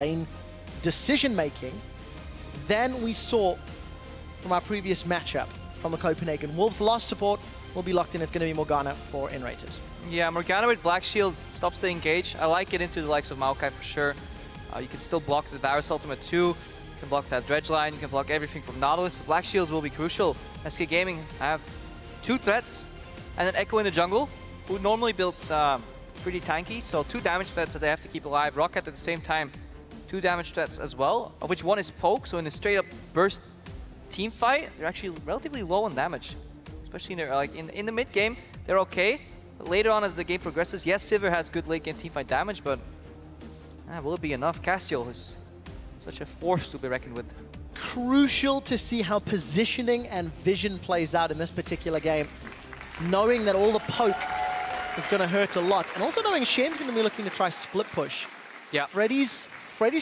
lane decision-making than we saw from our previous matchup from the Copenhagen Wolves. Last support will be locked in. It's going to be Morgana for N-Rated. Yeah, Morgana with Black Shield stops the engage. I like it into the likes of Maokai for sure. You can still block the Varus ultimate too. You can block that dredge line. You can block everything from Nautilus. So Black Shields will be crucial. SK Gaming have 2 threats and an Echo in the jungle, who normally builds pretty tanky. So 2 damage threats that they have to keep alive. Rocket at the same time, 2 damage threats as well, of which one is Poke. So in a straight up burst team fight, they're actually relatively low on damage. Especially in, their, in the mid game, they're okay. But later on as the game progresses, yes, Sivir has good late game teamfight damage, but will it be enough? Castiel is such a force to be reckoned with. Crucial to see how positioning and vision plays out in this particular game. Knowing that all the poke is going to hurt a lot. And also knowing Shen's going to be looking to try split push. Yeah. Freddy's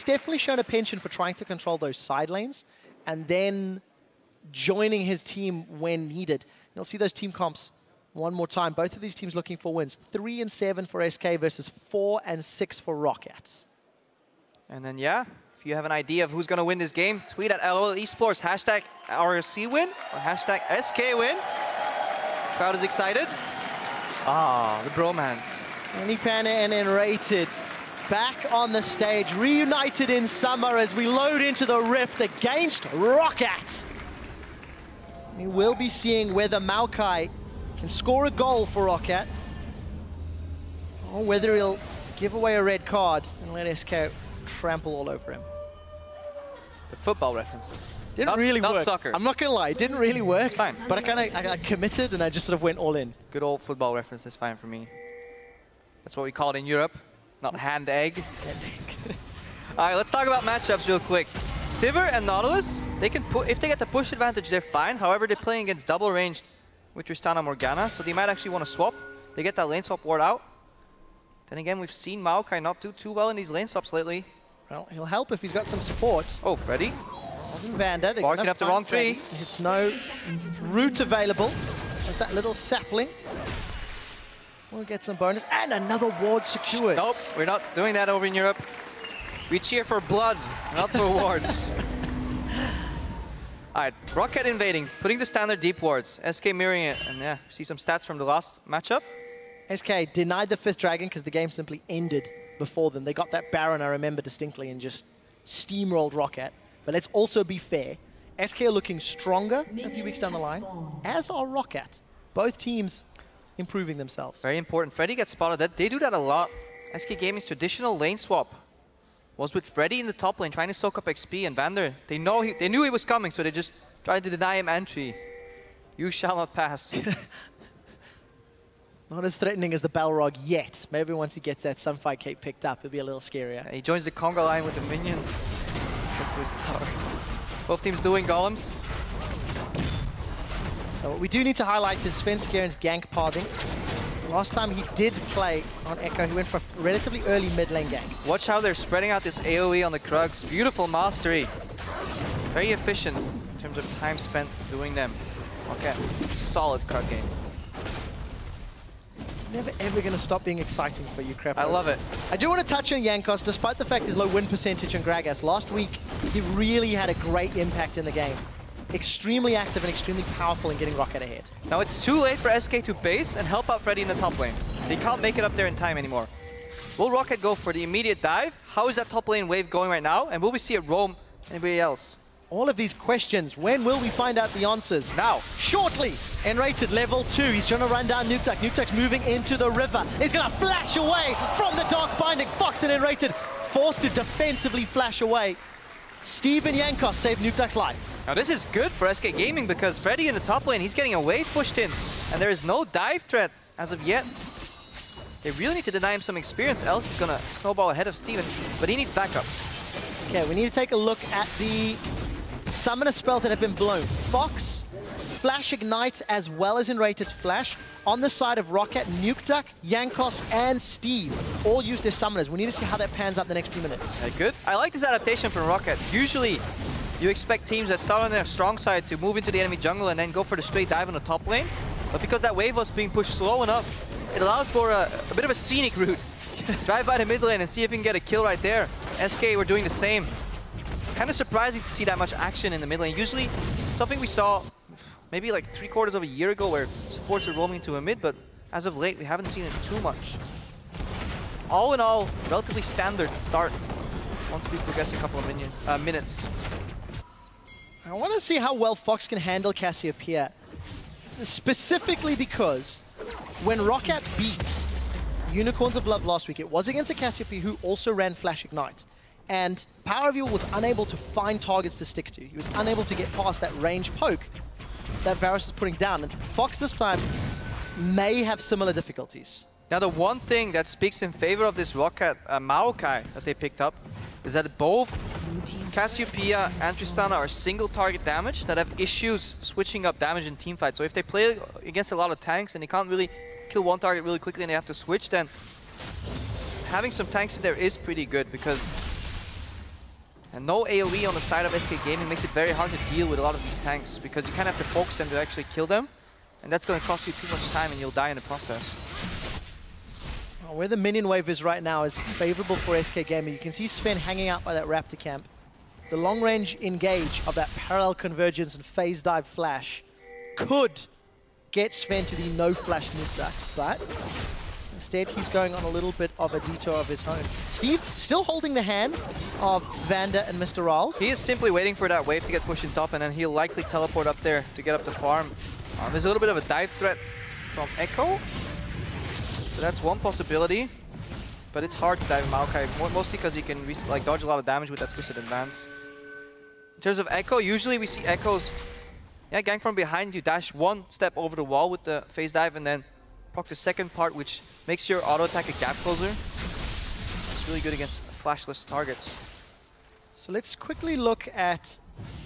definitely shown a penchant for trying to control those side lanes and then joining his team when needed. You'll see those team comps one more time. Both of these teams looking for wins. 3 and 7 for SK versus 4 and 6 for Rocket. And then, yeah, if you have an idea of who's going to win this game, tweet at LOL Esports, hashtag ROC win or hashtag SK win. Crowd is excited. Ah, the bromance. Panna and N-Rated back on the stage, reunited in summer as we load into the Rift against Rocket. We will be seeing whether Maokai can score a goal for Rocket, or whether he'll give away a red card and let SK trample all over him. The football references. Didn't really work. Not soccer. I'm not gonna lie, it didn't really work. It's fine. But I committed and I just sort of went all in. Good old football reference is fine for me. That's what we call it in Europe, not hand egg. All right, let's talk about matchups real quick. Sivir and Nautilus, they can if they get the push advantage, they're fine. However, they're playing against double ranged with Tristana Morgana, so they might actually want to swap. They get that lane swap ward out. Then again, we've seen Maokai not do too well in these lane swaps lately. Well, he'll help if he's got some support. Oh, Freddy. Wasn't Vander. Barking up the wrong tree. There's no root available. There's that little sapling. We'll get some bonus. And another ward secured. Nope, we're not doing that over in Europe. We cheer for blood, not for wards. All right, Rocket invading, putting the standard deep wards. SK mirroring it, and yeah, see some stats from the last matchup. SK denied the 5th dragon because the game simply ended before them. They got that Baron, I remember distinctly, and just steamrolled Rocket. But let's also be fair. SK are looking stronger a few weeks down the line, as are Rocket. Both teams improving themselves. Very important. Freddy gets spotted. They do that a lot. SK Gaming's traditional lane swap was with Freddy in the top lane, trying to soak up XP, and Vander, they knew he was coming, so they just tried to deny him entry. You shall not pass. Not as threatening as the Balrog yet. Maybe once he gets that Sunfire Cape picked up, it'll be a little scarier. Yeah, he joins the conga line with the minions. That's his power. Both teams doing golems. So what we do need to highlight is Svenskjaeren's gank pathing. Last time he did play on Echo, he went for a relatively early mid lane gank. Watch how they're spreading out this AoE on the Krugs. Beautiful mastery. Very efficient in terms of time spent doing them. Okay, solid Krug game. It's never ever going to stop being exciting for you, Crap. I love it. I do want to touch on Jankos, despite the fact his low win percentage on Gragas. Last week, he really had a great impact in the game. Extremely active and extremely powerful in getting Rocket ahead. Now it's too late for SK to base and help out Freddy in the top lane. They can't make it up there in time anymore. Will Rocket go for the immediate dive? How is that top lane wave going right now? And will we see it roam anybody else? All of these questions, when will we find out the answers? Now. Shortly. N-Rated level 2. He's trying to run down Nukeduck. Nukeduck's moving into the river. He's going to flash away from the Dark Binding. Fox and N-Rated forced to defensively flash away. Steven Jankos saved Nukeduck's life. Now this is good for SK Gaming because Freddy in the top lane, he's getting a wave pushed in. And there is no dive threat as of yet. They really need to deny him some experience, else it's going to snowball ahead of Steven. But he needs backup. Okay, we need to take a look at the summoner spells that have been blown. Fox, Flash Ignite, as well as N-Rated's Flash. On the side of Rocket, Nukeduck, Jankos, and Steve all use their summoners. We need to see how that pans out the next few minutes. Good. I like this adaptation from Rocket. Usually, you expect teams that start on their strong side to move into the enemy jungle and then go for the straight dive on the top lane. But because that wave was being pushed slow enough, it allowed for a bit of a scenic route drive by the mid lane and see if you can get a kill right there. SK were doing the same. Kind of surprising to see that much action in the mid lane. Usually, something we saw maybe like 3/4 of a year ago where supports are roaming to a mid, but as of late, we haven't seen it too much. All in all, relatively standard start once we progress a couple of minutes. I want to see how well Fox can handle Cassiopeia. Specifically because when ROC beat Unicorns of Love last week, it was against a Cassiopeia who also ran Flash Ignite. And Power of Evil was unable to find targets to stick to. He was unable to get past that range poke that Varus is putting down. And Fox this time may have similar difficulties. Now the one thing that speaks in favor of this Maokai that they picked up is that both Cassiopeia and Tristana are single target damage that have issues switching up damage in teamfights. So if they play against a lot of tanks and they can't really kill one target really quickly and they have to switch, then having some tanks in there is pretty good because no AoE on the side of SK Gaming makes it very hard to deal with a lot of these tanks because you kind of have to focus them to actually kill them, and that's going to cost you too much time and you'll die in the process. Where the minion wave is right now is favorable for SK Gaming. You can see Sven hanging out by that Raptor camp. The long-range engage of that parallel convergence and phase dive flash could get Sven to the no-flash nuke duck, but instead he's going on a little bit of a detour of his own. Steve still holding the hand of Vander and Mr. Rawls. He is simply waiting for that wave to get pushed in top, and then he'll likely teleport up there to get up the farm. There's a little bit of a dive threat from Echo. So that's one possibility, but it's hard to dive in Maokai, mostly because you can like dodge a lot of damage with that Twisted Advance. In terms of Echo, usually we see Echoes gang from behind. You dash one step over the wall with the phase dive and then proc the second part, which makes your auto attack a gap closer. It's really good against flashless targets. So let's quickly look at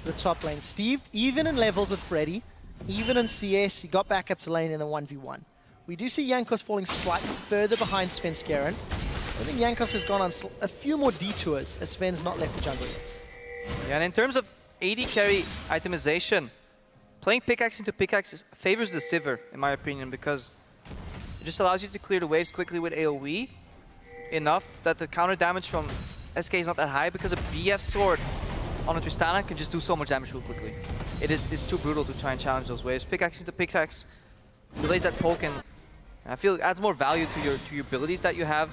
the top lane. Steve, even in levels with Freddy, even in CS, he got back up to lane in the 1v1. We do see Jankos falling slightly further behind Svenskeren. I think Jankos has gone on a few more detours as Sven's not left the jungle yet. Yeah, and in terms of AD carry itemization, playing pickaxe into pickaxe favors the Sivir, in my opinion, because it just allows you to clear the waves quickly with AoE, enough that the counter damage from SK is not that high, because a BF sword on a Tristana can just do so much damage real quickly. It's too brutal to try and challenge those waves. Pickaxe into pickaxe delays that poke, and I feel it adds more value to your abilities that you have.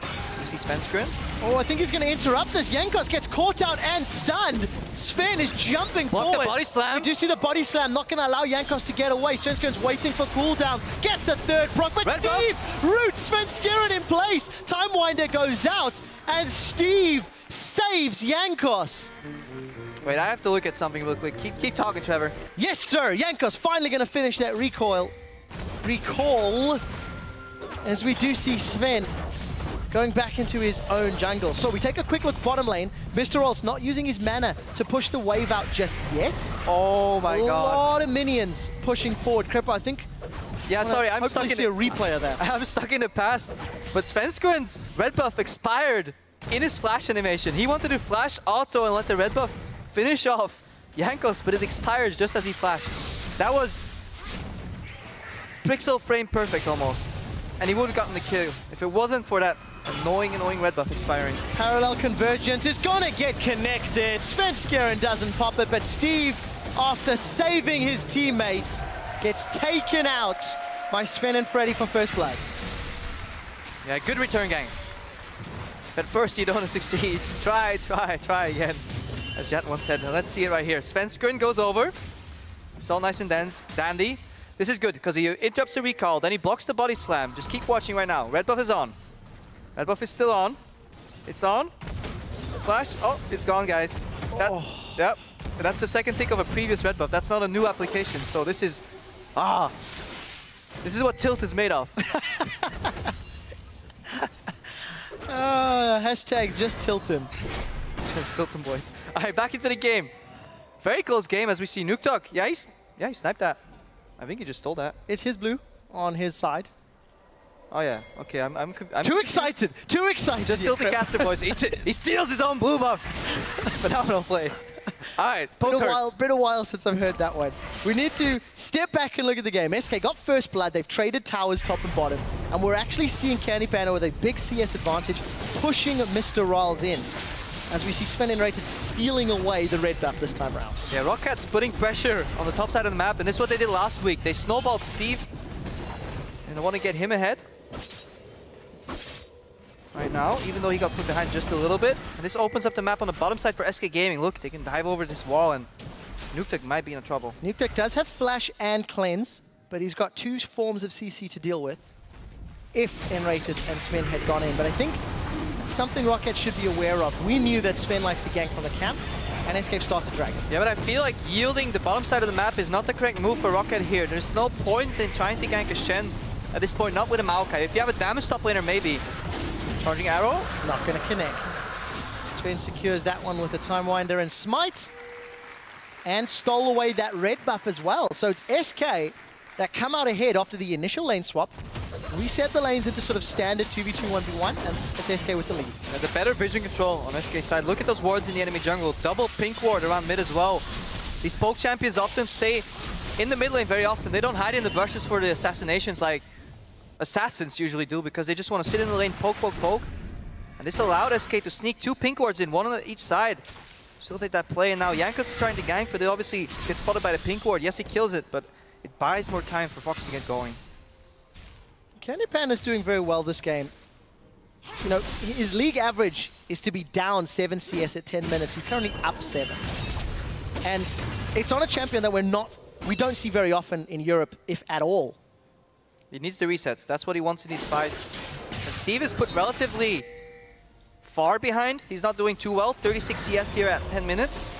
You see Svenskeren. Oh, I think he's going to interrupt this. Jankos gets caught out and stunned. Sven is jumping forward. The body slam. We do see the body slam, not going to allow Jankos to get away. Svenskeren's waiting for cooldowns. Gets the third proc, but Red Steve roots Svenskeren in place. Time Winder goes out, and Steve saves Jankos. Wait, I have to look at something real quick. Keep talking, Trevor. Yes, sir. Jankos finally going to finish that recall, as we do see Sven going back into his own jungle. So we take a quick look bottom lane. Mr. Rawls not using his mana to push the wave out just yet. Oh my god. A lot of minions pushing forward. Crippa, I think... Yeah, sorry, I'm stuck in see a replay of that. I'm stuck in the past, but Svenskeren's red buff expired in his flash animation. He wanted to flash auto and let the red buff finish off Jankos, but it expired just as he flashed. That was pixel frame perfect almost. And he would have gotten the kill if it wasn't for that annoying red buff expiring. Parallel convergence is gonna get connected. Svenskeren doesn't pop it, but Steve, after saving his teammates, gets taken out by Sven and Freddy for first blood. Yeah, good return, gang. But first, you don't want to succeed. Try again. As Jet once said. Let's see it right here. Svenskeren goes over. It's all nice and dandy. This is good, because he interrupts the recall, then he blocks the body slam. Just keep watching right now. Red buff is on. Red buff is still on. It's on. Flash. Oh, it's gone, guys. Yep. That's the second tick of a previous red buff. That's not a new application. So this is... This is what Tilt is made of. Hashtag just tilt him. Just tilt him, boys. All right, back into the game. Very close game as we see Nuktok. Yeah, he sniped that. I think he just stole that. It's his blue on his side. Oh yeah, okay, I'm too excited. Too excited. Just tilt the caster, boys. He steals his own blue buff. Phenomenal play. All right, been a while since I've heard that one. We need to step back and look at the game. SK got first blood. They've traded towers top and bottom. And we're actually seeing Candy Panda with a big CS advantage, pushing Mr. Riles in. As we see Sven and Rated stealing away the red buff this time around. Yeah, Rocket's putting pressure on the top side of the map, and this is what they did last week. They snowballed Steve, and they want to get him ahead. Right now, even though he got put behind just a little bit. And this opens up the map on the bottom side for SK Gaming. Look, they can dive over this wall, and Nukeduck might be in trouble. Nukeduck does have Flash and Cleanse, but he's got two forms of CC to deal with if Enrated and Sven had gone in. But I think it's something Rocket should be aware of. We knew that Sven likes to gank from the camp, and Escape started Dragon. Yeah, but I feel like yielding the bottom side of the map is not the correct move for Rocket here. There's no point in trying to gank a Shen at this point, not with a Maokai. If you have a damage top laner, maybe. Charging arrow? Not going to connect. Sven secures that one with a Time Winder and Smite. And stole away that red buff as well. So it's SK that come out ahead after the initial lane swap. Reset the lanes into sort of standard 2v2, 1v1, and it's SK with the lead. Yeah, the better vision control on SK side. Look at those wards in the enemy jungle. Double pink ward around mid as well. These poke champions often stay in the mid lane very often. They don't hide in the bushes for the assassinations like assassins usually do, because they just want to sit in the lane, poke, poke, poke. And this allowed SK to sneak two pink wards in, one on each side. Facilitate that play, and now Jankos is trying to gank, but they obviously get spotted by the pink ward. Yes, he kills it, but it buys more time for Fox to get going. Candy Panda's doing very well this game. You know, his league average is to be down 7 CS at 10 minutes. He's currently up 7. And it's on a champion that we don't see very often in Europe, if at all. He needs the resets. That's what he wants in these fights. And Steve is put relatively far behind. He's not doing too well. 36 CS here at 10 minutes.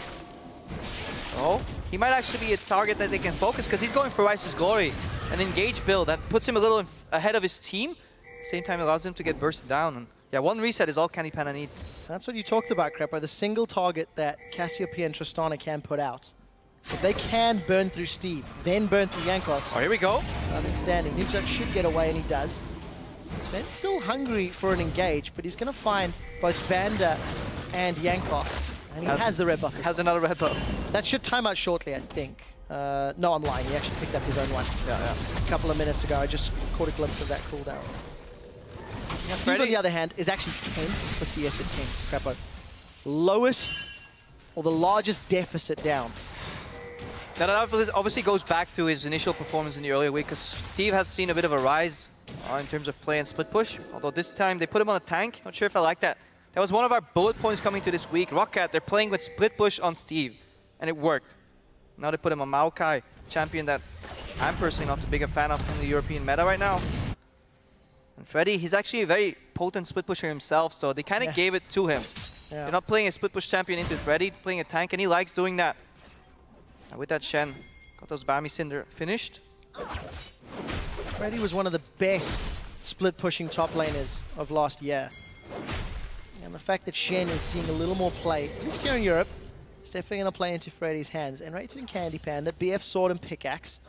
Oh, he might actually be a target that they can focus, because he's going for Rice's Glory, an engage build that puts him a little ahead of his team. Same time allows him to get bursted down. And yeah, one reset is all Candy Panda needs. That's what you talked about, Crepper, the single target that Cassiopeia and Tristana can put out. If they can burn through Steve, then burn through Jankos. Oh, here we go. Understanding. Nukeduck should get away, and he does. Sven's still hungry for an engage, but he's going to find both Vanda and Jankos. And he has the red buff. Has another red buff. That should time out shortly, I think. No, I'm lying. He actually picked up his own one. Yeah. A couple of minutes ago. I just caught a glimpse of that cooldown. Steve, on the other hand, is actually 10th for CS at 10. Crapo. Lowest, or the largest deficit down. That obviously goes back to his initial performance in the earlier week, because Steve has seen a bit of a rise in terms of play and split push. Although this time they put him on a tank. Not sure if I like that. That was one of our bullet points coming to this week. Rocket, they're playing with split push on Steve, and it worked. Now they put him on Maokai, champion that I'm personally not too big a fan of in the European meta right now. And Freddy, he's actually a very potent split pusher himself, so they kind of gave it to him. Yeah. They're not playing a split push champion into Freddy, playing a tank, and he likes doing that. And with that Shen, got those Bami Cinder finished. Freddy was one of the best split pushing top laners of last year. And the fact that Shen is seeing a little more play, at least here in Europe, is definitely going to play into Freddy's hands. And Rated and Candy Panda, BF Sword and Pickaxe,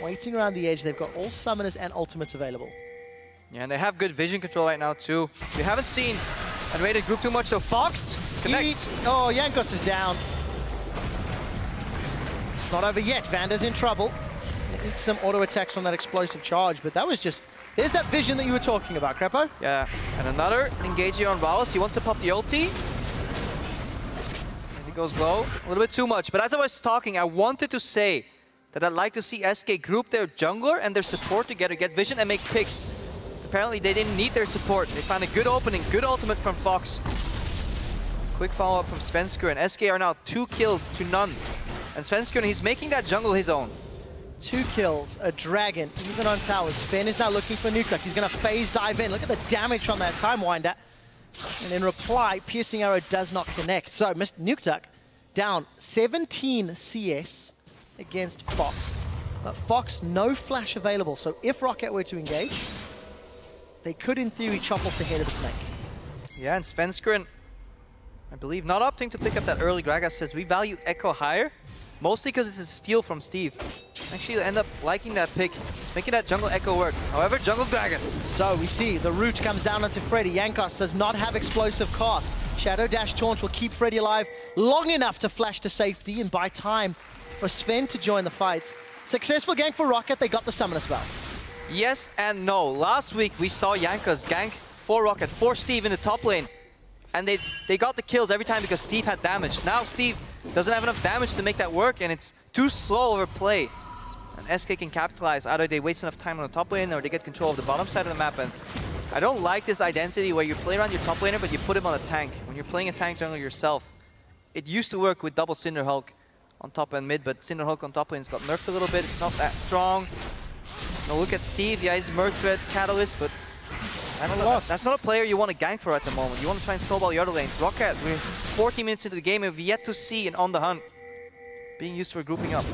waiting around the edge. They've got all summoners and ultimates available. Yeah, and they have good vision control right now too. We haven't seen Unrated group too much, so Fox connects. Oh, Jankos is down. It's not over yet. Vanda's in trouble. Needs some auto attacks from that explosive charge, but that was just... There's that vision that you were talking about, Crepo. Yeah, and another engage here on Wallace. He wants to pop the ulti. And he goes low, a little bit too much. But as I was talking, I wanted to say that I'd like to see SK group their jungler and their support together, get vision and make picks. Apparently they didn't need their support. They found a good opening, good ultimate from Fox. Quick follow-up from Svensker, and SK are now 2 kills to none. And Svensker, he's making that jungle his own. 2 kills, a dragon, even on towers. Sven is now looking for Nukeduck. He's going to phase dive in. Look at the damage from that Time Winder. And in reply, Piercing Arrow does not connect. So, Mr. Nukeduck down 17 CS against Fox. But Fox, no flash available. So if Rocket were to engage, they could, in theory, chop off the head of the snake. Yeah, and Svensker, I believe, not opting to pick up that early Gragas says we value Echo higher. Mostly because it's a steal from Steve. Actually, end up liking that pick. It's making that jungle Echo work. However, jungle Gragas. So we see the root comes down onto Freddy. Jankos does not have explosive cast. Shadow Dash Taunt will keep Freddy alive long enough to flash to safety and buy time for Sven to join the fights. Successful gank for Rocket. They got the summoner spell. Yes and no. Last week we saw Jankos gank for Rocket, for Steve in the top lane. And they got the kills every time because Steve had damage. Now Steve doesn't have enough damage to make that work, and it's too slow of a play. And SK can capitalize. Either they waste enough time on the top lane or they get control of the bottom side of the map. And I don't like this identity where you play around your top laner but you put him on a tank. When you're playing a tank jungle yourself, it used to work with double Cinder Hulk on top and mid, but Cinder Hulk on top lane's got nerfed a little bit. It's not that strong. Now look at Steve. Yeah, he's Merc Threads, Catalyst, but I don't know. That's not a player you want to gank for at the moment. You want to try and snowball the other lanes. Rocket, we're 40 minutes into the game and we've yet to see an On the Hunt being used for grouping up.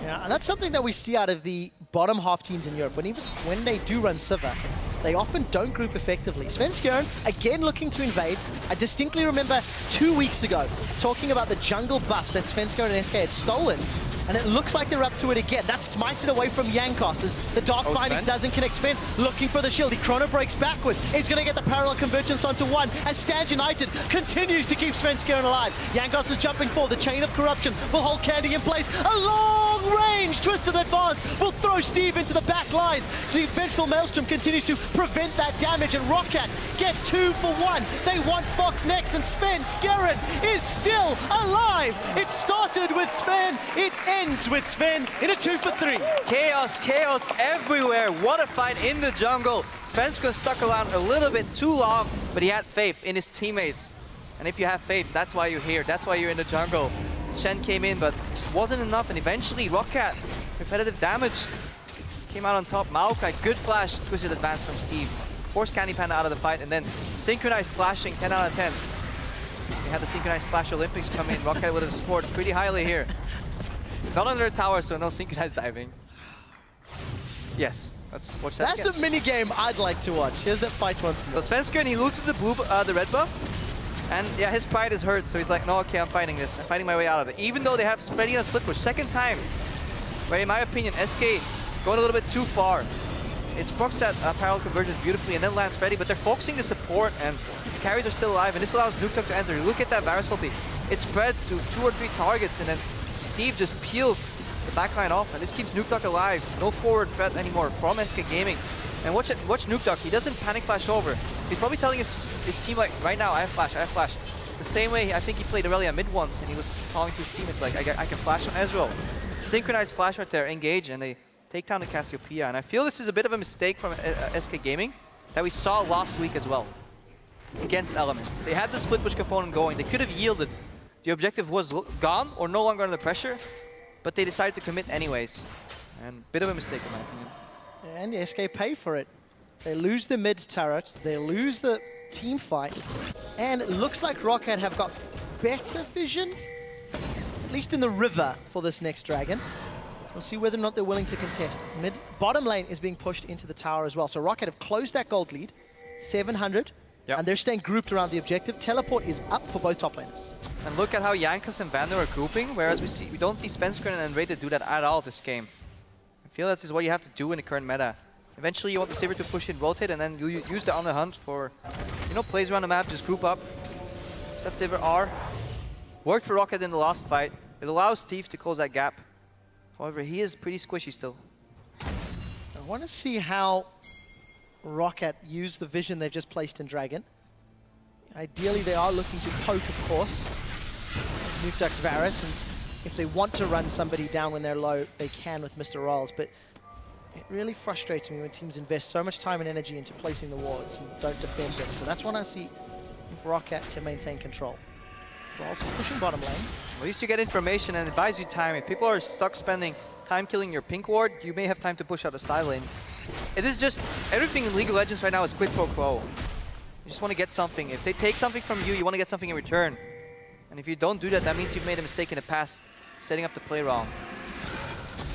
Yeah, and that's something that we see out of the bottom half teams in Europe. When they do run Sivir, they often don't group effectively. Svenskeren, again looking to invade. I distinctly remember 2 weeks ago talking about the jungle buffs that Svenskeren and SK had stolen, and it looks like they're up to it again. That smites it away from Jankos as the Dark Binding doesn't connect. Spence looking for the shield. He chrono breaks backwards. He's going to get the parallel convergence onto one as Stand United continues to keep Svenskeren alive. Jankos is jumping forward. The Chain of Corruption will hold Candy in place. A long range Twisted Advance will throw Steve into the back lines. The Vengeful Maelstrom continues to prevent that damage, and Rocket get 2 for 1. They want Fox next, and Svenskeren is still alive. It started with Sven. It ends with Sven in a 2 for 3. Chaos, chaos everywhere. What a fight in the jungle. Svenskeren stuck around a little bit too long, but he had faith in his teammates. And if you have faith, that's why you're here. That's why you're in the jungle. Shen came in, but just wasn't enough. And eventually, Rocket, repetitive damage, came out on top. Maokai, good flash, Twisted Advance from Steve. Forced Candy Panda out of the fight, and then synchronized flashing, 10 out of 10. We had the synchronized flash Olympics come in. Rocket would have scored pretty highly here. Not under a tower, so no synchronized diving. Yes, let's watch that That's again. a mini game I'd like to watch. Here's that fight once more. So Svenskeren, he loses the red buff. And yeah, his pride is hurt, so he's like, no, okay, I'm fighting this. I'm fighting my way out of it. Even though they have Freddy on a split push, second time. Where in my opinion, SK going a little bit too far. It's procs that parallel conversion beautifully and then lands Freddy, but they're focusing the support and the carries are still alive, and this allows Nukeduck to enter. Look at that Varus ulti. It spreads to 2 or 3 targets, and then Steve just peels the backline off, and this keeps Nukeduck alive. No forward threat anymore from SK Gaming. And watch Nukeduck, he doesn't panic flash over. He's probably telling his team like, right now, I have flash, I have flash. The same way, I think he played Aurelia mid once, and he was calling to his teammates like, I can flash on Ezreal. Synchronized flash right there, engage, and they take down the Cassiopeia. And I feel this is a bit of a mistake from SK Gaming that we saw last week as well against Elements. They had the split push component going, they could have yielded. The objective was gone or no longer under pressure, but they decided to commit anyways. And bit of a mistake in my opinion. And the SK pay for it. They lose the mid turret, they lose the team fight, and it looks like Rocket have got better vision, at least in the river, for this next dragon. We'll see whether or not they're willing to contest. Bottom lane is being pushed into the tower as well. So Rocket have closed that gold lead, 700, and they're staying grouped around the objective. Teleport is up for both top laners. And look at how Jankos and Vander are grouping, whereas we don't see Svenskeren and Rated do that at all this game. I feel that is what you have to do in the current meta. Eventually you want the Sivir to push in, rotate, and then you use the On the Hunt for, plays around the map, just group up. Set Sivir R. Worked for Rocket in the last fight. It allows Steve to close that gap. However, he is pretty squishy still. I want to see how Rocket use the vision they've just placed in Dragon. Ideally, they are looking to poke, of course. Nukeduck's Varus, and if they want to run somebody down when they're low, they can with Mr. Rolls, but it really frustrates me when teams invest so much time and energy into placing the wards and don't defend them. So that's when I see if Rocket can maintain control. Rolls pushing bottom lane. At least you get information and it buys you time. If people are stuck spending time killing your pink ward, you may have time to push out the side lanes. It is just, everything in League of Legends right now is quid pro quo. You just want to get something. If they take something from you, you want to get something in return. And if you don't do that, that means you've made a mistake in the past, setting up the play wrong.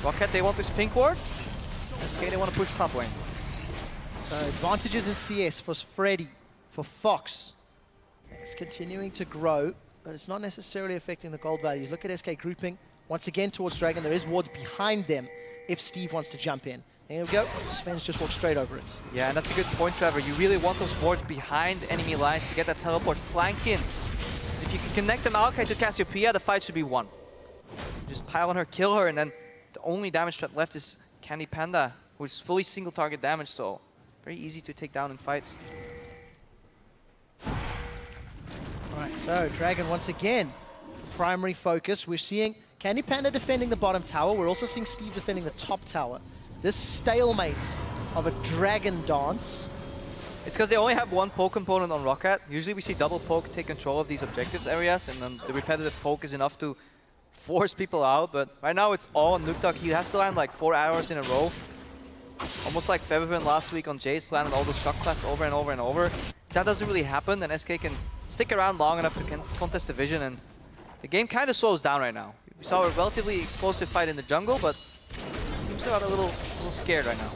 Rocket, they want this pink ward. SK, they want to push top lane. So advantages in CS for Freddy, for Fox. It's continuing to grow, but it's not necessarily affecting the gold values. Look at SK grouping once again towards Dragon. There is wards behind them if Steve wants to jump in. There we go. Sven's just walked straight over it. Yeah, and that's a good point, Trevor. You really want those wards behind enemy lines to get that teleport flank in. Because if you can connect the Maokai to Cassiopeia, the fight should be won. Just pile on her, kill her, and then the only damage threat left is Candy Panda, which is fully single target damage, so very easy to take down in fights. Alright, so Dragon once again, primary focus. We're seeing Candy Panda defending the bottom tower. We're also seeing Steve defending the top tower. This stalemate of a Dragon dance. It's because they only have one poke component on Rocket. Usually we see double poke take control of these objective areas, and then the repetitive poke is enough to force people out. But right now it's all on Nuketock. He has to land like 4 hours in a row. Almost like Featherfin last week on Jace, landed all those shock blasts over and over and over. That doesn't really happen, then SK can stick around long enough to contest the vision, and the game kind of slows down right now. We saw a relatively explosive fight in the jungle, but teams are a little scared right now.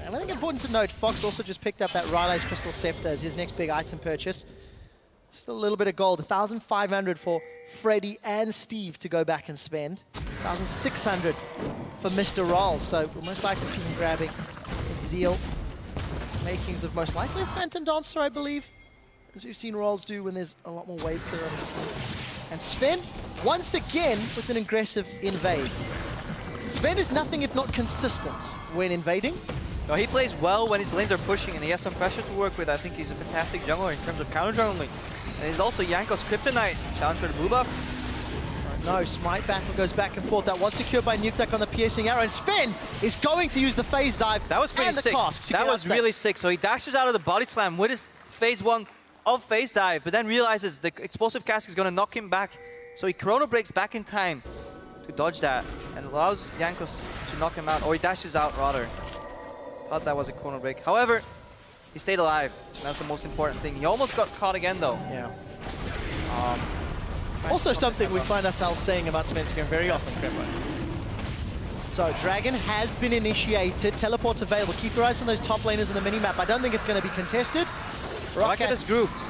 And I think important to note, Fox also just picked up that Riley's Crystal Scepter as his next big item purchase. Still a little bit of gold, 1,500 for Freddy and Steve to go back and spend. 1,600 for Mr. Roll, so we'll most likely see him grabbing his Zeal. Makings of most likely a Phantom Dancer, I believe, as we've seen Rolls do when there's a lot more wave clear on his team. And Sven, once again, with an aggressive invade. Sven is nothing if not consistent when invading. No, he plays well when his lanes are pushing and he has some pressure to work with. I think he's a fantastic jungler in terms of counter jungling. And he's also Yanko's Kryptonite, challenge for the blue buff. No, Smite battle goes back and forth. That was secured by Nukeduck on the piercing arrow, and Sven is going to use the phase dive. That was pretty sick. That was really sick. So he dashes out of the body slam with his phase 1 of phase dive, but then realizes the explosive cask is going to knock him back. So he chrono breaks back in time to dodge that and allows Yankos to knock him out, or he dashes out rather. Thought that was a chrono break. However, he stayed alive. That's the most important thing. He almost got caught again though. Yeah. Also something we find ourselves saying about Svenska very often, Cremo. So Dragon has been initiated. Teleport's available. Keep your eyes on those top laners in the minimap. I don't think it's going to be contested. Rocket is grouped.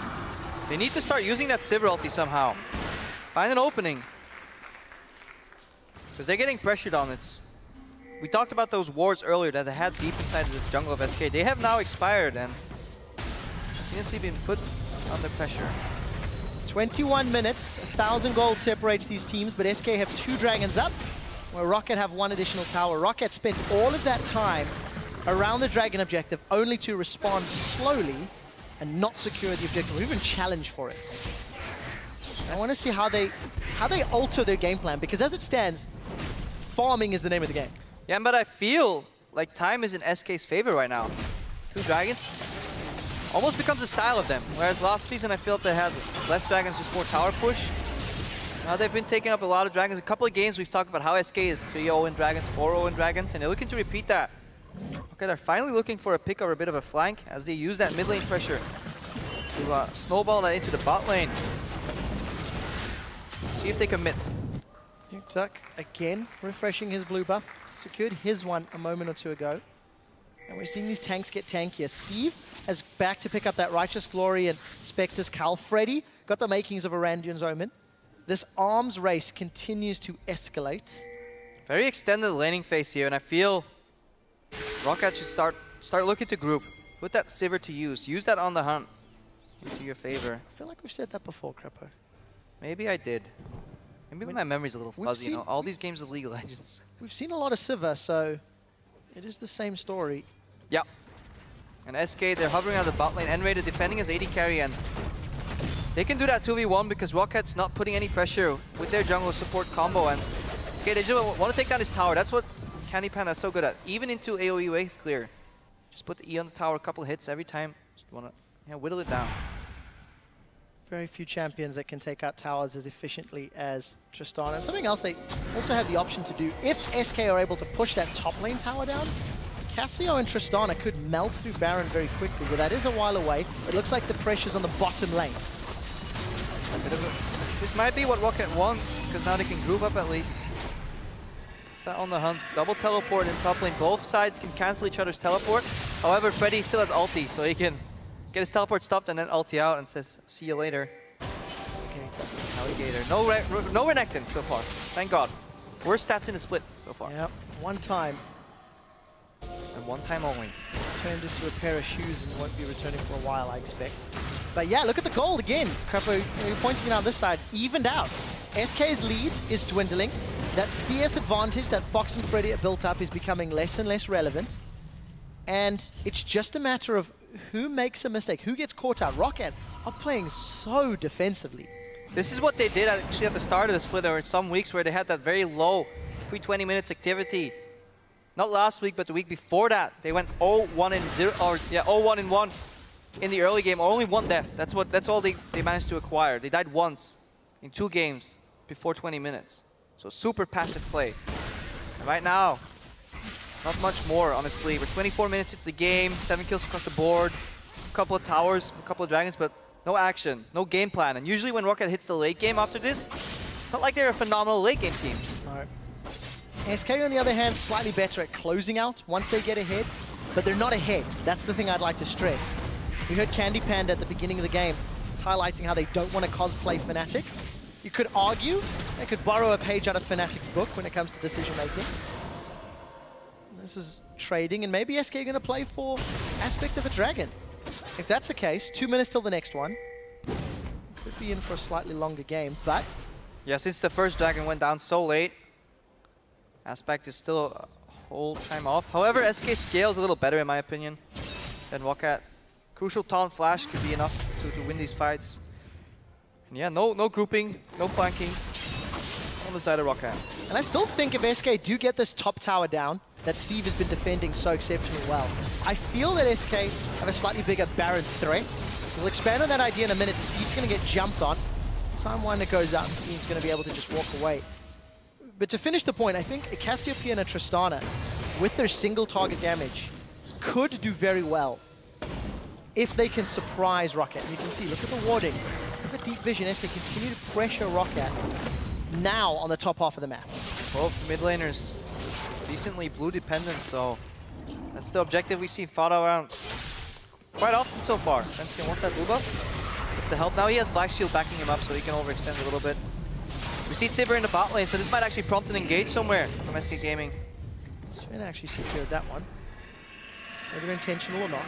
They need to start using that Sivir ulti somehow. Find an opening. Because they're getting pressured on it. We talked about those wards earlier that they had deep inside the jungle of SK. They have now expired and continuously been put under pressure. 21 minutes, 1,000 gold separates these teams, but SK have 2 dragons up, where Rocket have 1 additional tower. Rocket spent all of that time around the dragon objective only to respond slowly and not secure the objective, or even challenge for it. I want to see how they alter their game plan, because as it stands, farming is the name of the game. Yeah, but I feel like time is in SK's favor right now. 2 dragons almost becomes a style of them. Whereas last season I felt they had less dragons, just more tower push. Now they've been taking up a lot of dragons. A couple of games we've talked about how SK is 3-0 in dragons, 4-0 in dragons, and they're looking to repeat that. Okay, they're finally looking for a pick or a bit of a flank as they use that mid lane pressure to snowball that into the bot lane. See if they commit. Nukeduck again refreshing his blue buff. Secured his one a moment or two ago. And we're seeing these tanks get tankier. Steve is back to pick up that Righteous Glory and Spectre's Cal. Freddy got the makings of a Randuin's Omen. This arms race continues to escalate. Very extended laning phase here, and I feel Rocket should start looking to group. Put that Sivir to use. Use that on the hunt into your favor. I feel like we've said that before, Crepo. Maybe I did. Maybe my memory's a little fuzzy, you know, all these games of League of Legends. We've seen a lot of Sivir, so it is the same story. Yeah. And SK, they're hovering on the bot lane. N-Raider defending his AD carry, and they can do that 2v1 because Rocket's not putting any pressure with their jungle support combo. And SK, they just want to take down his tower. That's what Candy Panda is so good at. Even into AoE wave clear. Just put the E on the tower, a couple hits every time. Just want to whittle it down. Very few champions that can take out towers as efficiently as Tristana. And something else they also have the option to do, if SK are able to push that top lane tower down, Cassio and Tristana could melt through Baron very quickly, but that is a while away. It looks like the pressure's on the bottom lane. This might be what Rocket wants, because now they can group up at least. That on the hunt. Double teleport in top lane. Both sides can cancel each other's teleport. However, Freddy still has ulti, so he can get his teleport stopped and then ulti out and says, see you later. Alligator. No Renekton so far. Thank God. Worst stats in the split so far. Yep, one time. And one time only. Turned into a pair of shoes and won't be returning for a while, I expect. But yeah, look at the gold again. Crepo, you're pointing it out this side, evened out. SK's lead is dwindling. That CS advantage that Fox and Freddy have built up is becoming less and less relevant. And it's just a matter of who makes a mistake, who gets caught out. Rocket are playing so defensively. This is what they did actually at the start of the split. There were some weeks where they had that very low pre-20 minutes activity. Not last week, but the week before that, they went 0-1-0, or yeah, 0-1-1 in the early game. Only one death. That's all they managed to acquire. They died once in 2 games before 20 minutes. So super passive play. And right now, not much more, honestly. We're 24 minutes into the game, 7 kills across the board, a couple of towers, a couple of dragons, but no action, no game plan. And usually when Rocket hits the late game after this, it's not like they're a phenomenal late game team. Right. SK, on the other hand, slightly better at closing out once they get ahead, but they're not ahead. That's the thing I'd like to stress. We heard Candy Panda at the beginning of the game highlighting how they don't want to cosplay Fnatic. You could argue they could borrow a page out of Fnatic's book when it comes to decision making. This is trading, and maybe SK are going to play for aspect of a dragon. If that's the case, 2 minutes till the next one. Could be in for a slightly longer game, but... Yeah, since the first dragon went down so late, aspect is still a whole time off. However, SK scales a little better in my opinion than Rocket. Crucial taunt flash could be enough to win these fights. And yeah, no grouping, no flanking on the side of Rocket. And I still think if SK do get this top tower down, that Steve has been defending so exceptionally well, I feel that SK have a slightly bigger Baron threat. We'll expand on that idea in a minute. Steve's going to get jumped on. Time Winder goes out and Steve's going to be able to just walk away. But to finish the point, I think Cassiopeia and Tristana, with their single target damage, could do very well if they can surprise Rocket. And you can see, look at the warding, look at the deep vision as they continue to pressure Rocket now on the top half of the map. Both mid laners decently blue dependent, so that's the objective we see fought around quite often so far. Fenskin wants that blue buff. Gets the help now. He has Black Shield backing him up, so he can overextend a little bit. We see Sivir in the bot lane, so this might actually prompt an engage somewhere from SK Gaming. Sven actually secured that one. Whether intentional or not.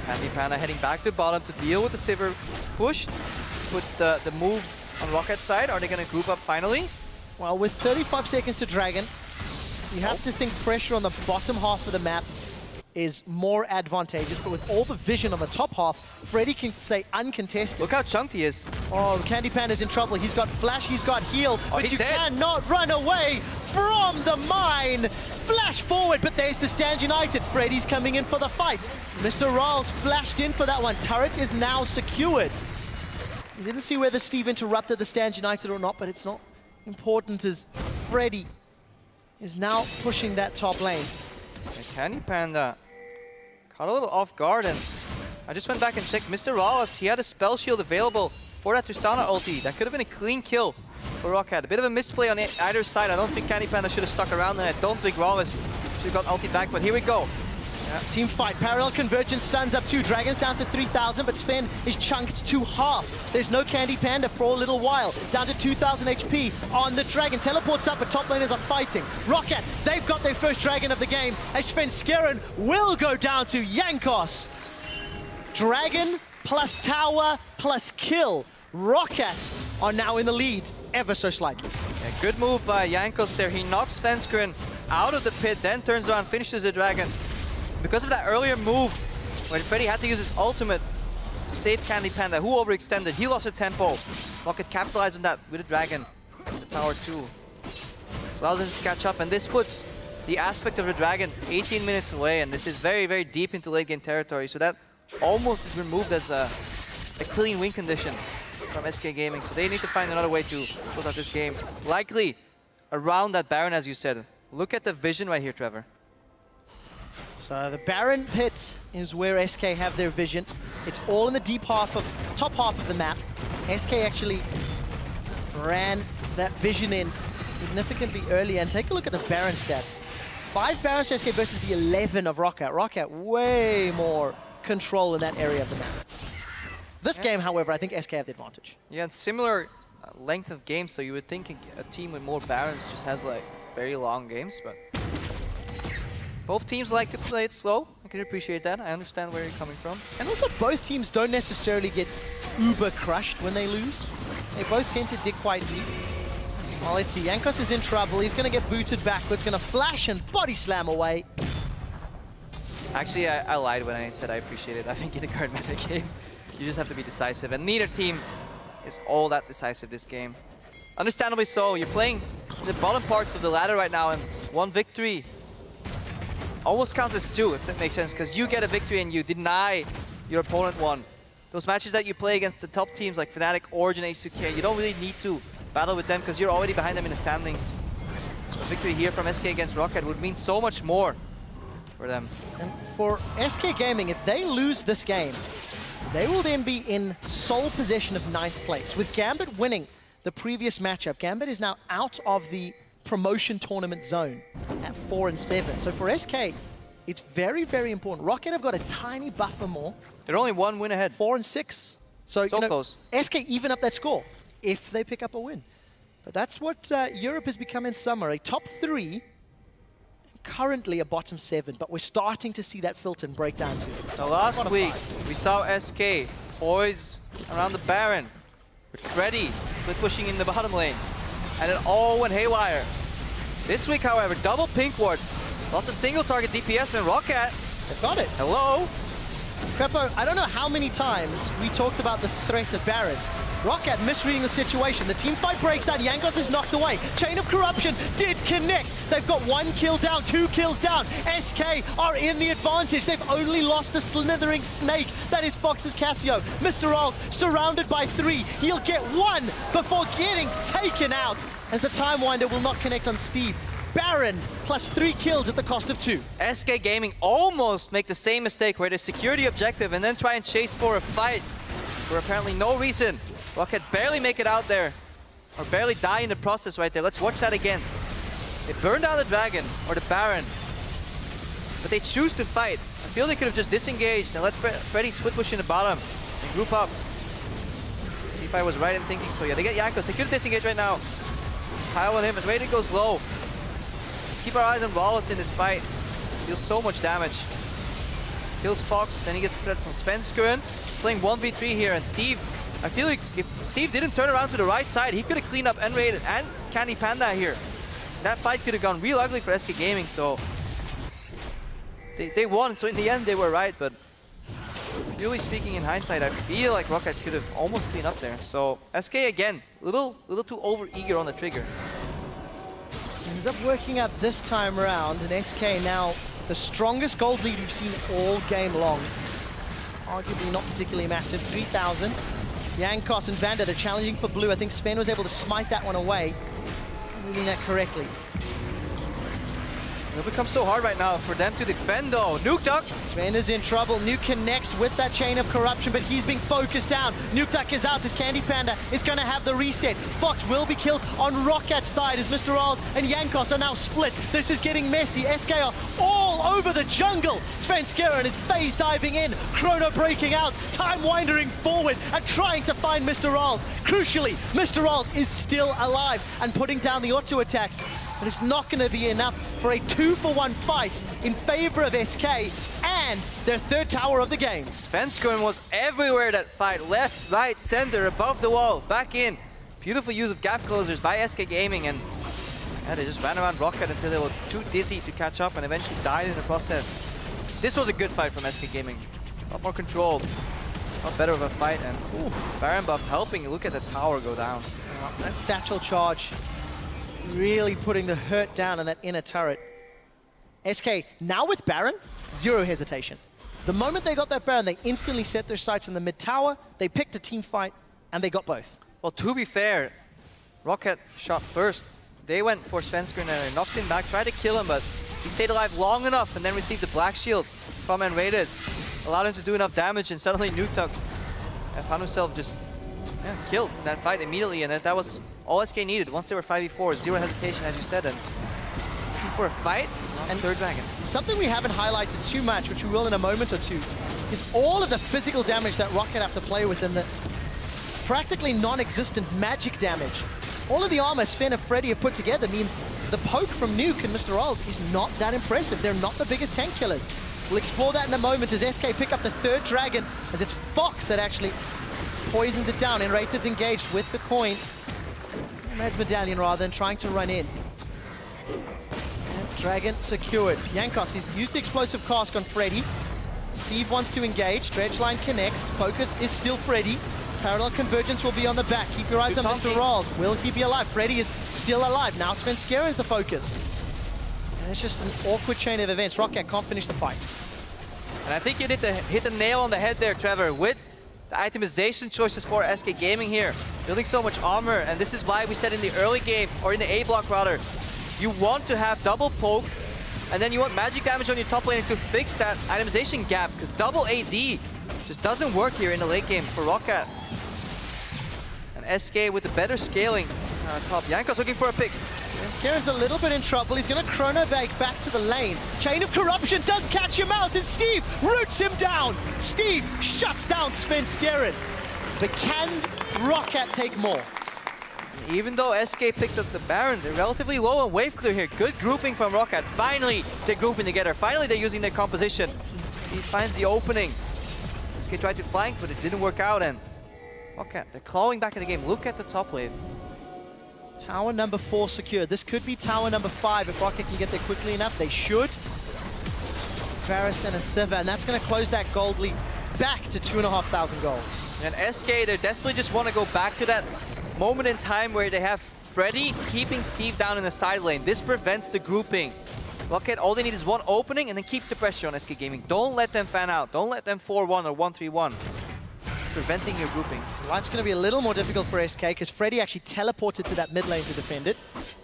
Candy Panda heading back to bottom to deal with the Sivir push. This puts the move on Rocket's side. Are they going to group up finally? Well, with 35 seconds to Dragon, you have to think pressure on the bottom half of the map is more advantageous, but with all the vision on the top half, Freddy can stay uncontested. Look how chunked he is. Oh, Candy Panda's in trouble. He's got flash, he's got heal, but you cannot run away from the mine. Flash forward, but there's the Stand United. Freddy's coming in for the fight. Mr. Ralls flashed in for that one. Turret is now secured. You didn't see whether Steve interrupted the Stand United or not, but it's not important as Freddy is now pushing that top lane. And Candy Panda caught a little off guard, and I just went back and checked Mr. Rawless. He had a spell shield available for that Tristana ulti. That could have been a clean kill for Rocket. A bit of a misplay on either side. I don't think Candy Panda should have stuck around, and I don't think Rawless should have got ulti back, but here we go. Yeah, team fight. Parallel convergence stuns up 2 dragons down to 3,000, but Sven is chunked to half. There's no Candy Panda for a little while. Down to 2,000 HP on the dragon. Teleports up, but top laners are fighting. Rocket, they've got their first dragon of the game, as Sven Skeren will go down to Jankos. Dragon plus tower plus kill. Rocket are now in the lead, ever so slightly. Yeah, good move by Jankos there. He knocks Svenskeren out of the pit, then turns around, finishes the dragon. Because of that earlier move, when Freddy had to use his ultimate to save Candy Panda, who overextended, he lost the tempo. Rocket capitalized on that with a dragon, the tower 2. So allows him to catch up, and this puts the aspect of the dragon 18 minutes away, and this is very, very deep into late game territory, so that almost is removed as a clean win condition from SK Gaming, so they need to find another way to close out this game. Likely around that Baron, as you said. Look at the vision right here, Trevor. So the Baron pit is where SK have their vision. It's all in the deep half of, top half of the map. SK actually ran that vision in significantly earlier. And take a look at the Baron stats. 5 Barons to SK versus the 11 of Rocket. Rocket way more control in that area of the map. This game, however, I think SK have the advantage. Yeah, and similar length of games, so you would think a team with more Barons just has like very long games, but both teams like to play it slow. I can appreciate that. I understand where you're coming from. And also both teams don't necessarily get uber crushed when they lose. They both tend to dig quite deep. Well, let's see. Jankos is in trouble. He's going to get booted backwards. Going to flash and body slam away. Actually, I lied when I said I appreciate it. I think in the current meta game, you just have to be decisive, and neither team is all that decisive this game. Understandably so. You're playing the bottom parts of the ladder right now, and one victory almost counts as two, if that makes sense, because you get a victory and you deny your opponent one. Those matches that you play against the top teams like Fnatic, Origin, H2K, you don't really need to battle with them because you're already behind them in the standings. So a victory here from SK against Rocket would mean so much more for them. And for SK Gaming, if they lose this game, they will then be in sole possession of 9th place. With Gambit winning the previous matchup, Gambit is now out of the promotion tournament zone at 4 and 7. So for SK, it's very, very important. Rocket have got a tiny buffer more. They're only 1 win ahead. 4 and 6. So you know, close. SK even up that score if they pick up a win. But that's what Europe has become in summer. A top 3, currently a bottom 7, but we're starting to see that filter and break down to it. So last week, we saw SK poise around the Baron with Freddy split pushing in the bottom lane. And it all went haywire. This week, however, double pink ward. Lots of single target DPS and Rocket. They've got it. Hello. Krepo, I don't know how many times we talked about the threat of Baron. Rocket misreading the situation. The team fight breaks out. Jankos is knocked away. Chain of Corruption did connect. They've got 1 kill down, 2 kills down. SK are in the advantage. They've only lost the slithering snake. That is Fox's Cassio. Mr. Ralls surrounded by 3. He'll get 1 before getting taken out as the Time Winder will not connect on Steve. Baron plus 3 kills at the cost of 2. SK Gaming almost make the same mistake where they secure the objective and then try and chase for a fight for apparently no reason. Rocket barely make it out there, or barely die in the process right there. Let's watch that again. They burn down the Dragon, or the Baron, but they choose to fight. I feel they could have just disengaged and let Freddy split push in the bottom and group up. See if I was right in thinking so. Yeah, they get Jankos. They could have disengaged right now. Pile on him, and Raiden goes low. Let's keep our eyes on Wallace in this fight. Deals so much damage. Kills Fox, then he gets threat from Svenskeren. He's playing 1v3 here, and Steve, I feel like if Steve didn't turn around to the right side, he could have cleaned up N-Raid and Candy Panda here. That fight could have gone real ugly for SK Gaming, so they won. So in the end, they were right, but really speaking in hindsight, I feel like Rocket could have almost cleaned up there. So SK again, little too over-eager on the trigger. Ends up working out this time around, and SK now the strongest gold lead we've seen all game long. Arguably not particularly massive, 3,000. Jankos and Vander, they're challenging for blue. I think Sven was able to smite that one away. Reading that correctly. It'll become so hard right now for them to defend though. Nuke Duck! Sven is in trouble. Nuke connects with that chain of corruption, but he's being focused down. Nuke Duck is out as Candy Panda is going to have the reset. Fox will be killed on Rocket's side as Mr. Ralls and Jankos are now split. This is getting messy. SK are all over the jungle. Svenskeren is phase diving in. Chrono breaking out. Time winding forward and trying to find Mr. Ralls. Crucially, Mr. Ralls is still alive and putting down the auto attacks. But it's not going to be enough for a 2-for-1 fight in favor of SK and their 3rd tower of the game. Svenskeren was everywhere that fight. Left, right, center, above the wall, back in. Beautiful use of gap closers by SK Gaming, and yeah, they just ran around Rocket until they were too dizzy to catch up and eventually died in the process. This was a good fight from SK Gaming. A lot more controlled, a lot better of a fight, and Baron buff helping. Look at the tower go down. That satchel charge really putting the hurt down on that inner turret. SK, now with Baron, 0 hesitation. The moment they got that Baron, they instantly set their sights on the mid tower, they picked a team fight, and they got both. Well, to be fair, Rocket shot first. They went for Svenskeren and they knocked him back, tried to kill him, but he stayed alive long enough and then received the Black Shield from N-Rated. Allowed him to do enough damage, and suddenly Nuke Duck found himself just killed in that fight immediately, and that was all SK needed. Once they were 5v4, 0 hesitation, as you said, and looking for a fight and 3rd Dragon. Something we haven't highlighted too much, which we will in a moment or two, is all of the physical damage that Rocket have to play with and the practically non-existent magic damage. All of the armor Sven and Freddy have put together means the poke from Nuke and Mr. Ralls is not that impressive. They're not the biggest tank killers. We'll explore that in a moment as SK pick up the 3rd Dragon, as it's Fox that actually poisons it down. And Raid's engaged with the coin. Red's medallion rather than trying to run in. And Dragon secured. Jankos, he's used the explosive cask on Freddy. Steve wants to engage. Dredgeline connects. Focus is still Freddy. Parallel convergence will be on the back. Keep your eyes on Mr. Rolls. Will he be alive? Freddy is still alive. Now Svenskeren is the focus. And it's just an awkward chain of events. Rocket can't finish the fight. And I think you need to hit the nail on the head there, Trevor, with the itemization choices for SK Gaming here. Building so much armor, and this is why we said in the early game, or in the A block rather, you want to have double poke, and then you want magic damage on your top lane to fix that itemization gap, because double AD just doesn't work here in the late game for Rocket. And SK with the better scaling top. Jankos looking for a pick. Svenskaren's a little bit in trouble. He's going to chrono back to the lane. Chain of Corruption does catch him out, and Steve roots him down. Steve shuts down Svenskeren. But can Rocket take more? Even though SK picked up the Baron, they're relatively low on wave clear here. Good grouping from Rocket. Finally, they're grouping together. Finally, they're using their composition. Steve finds the opening. SK tried to flank, but it didn't work out, and Rocket, they're clawing back in the game. Look at the top wave. Tower number 4 secured. This could be tower number 5 if Rocket can get there quickly enough. They should. Varus and a Siva, and that's going to close that gold lead back to 2,500 gold. And SK, they desperately just want to go back to that moment in time where they have Freddy keeping Steve down in the side lane. This prevents the grouping. Rocket, all they need is one opening and then keep the pressure on SK Gaming. Don't let them fan out. Don't let them 4-1 or 1-3-1. Preventing your grouping. Life's going to be a little more difficult for SK because Freddy actually teleported to that mid lane to defend it.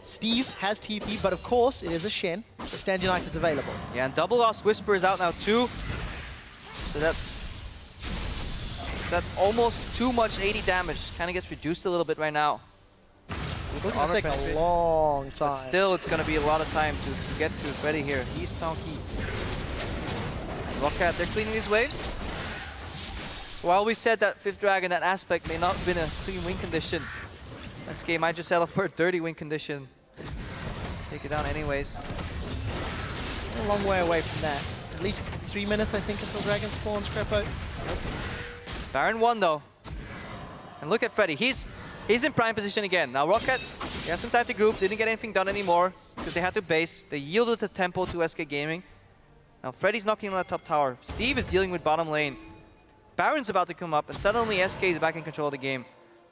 Steve has TP, but of course it is a Shen, so Stand United's available. Yeah, and Double Lost Whisper is out now too. So that almost too much 80 damage kind of gets reduced a little bit right now. It's going to take a long time. But still, it's going to be a lot of time to get through Freddy here. He's Tonky. Rocket, they're cleaning these waves. While we said that 5th Dragon, that aspect may not have been a clean win condition, SK might just settle for a dirty win condition. Take it down anyways. A long way away from that. At least 3 minutes, I think, until Dragon spawns, Crepo. Baron 1 though. And look at Freddy. He's in prime position again. Now Rocket, they had some time to group, didn't get anything done anymore because they had to base. They yielded the tempo to SK Gaming. Now Freddy's knocking on that top tower. Steve is dealing with bottom lane. Baron's about to come up, and suddenly SK is back in control of the game.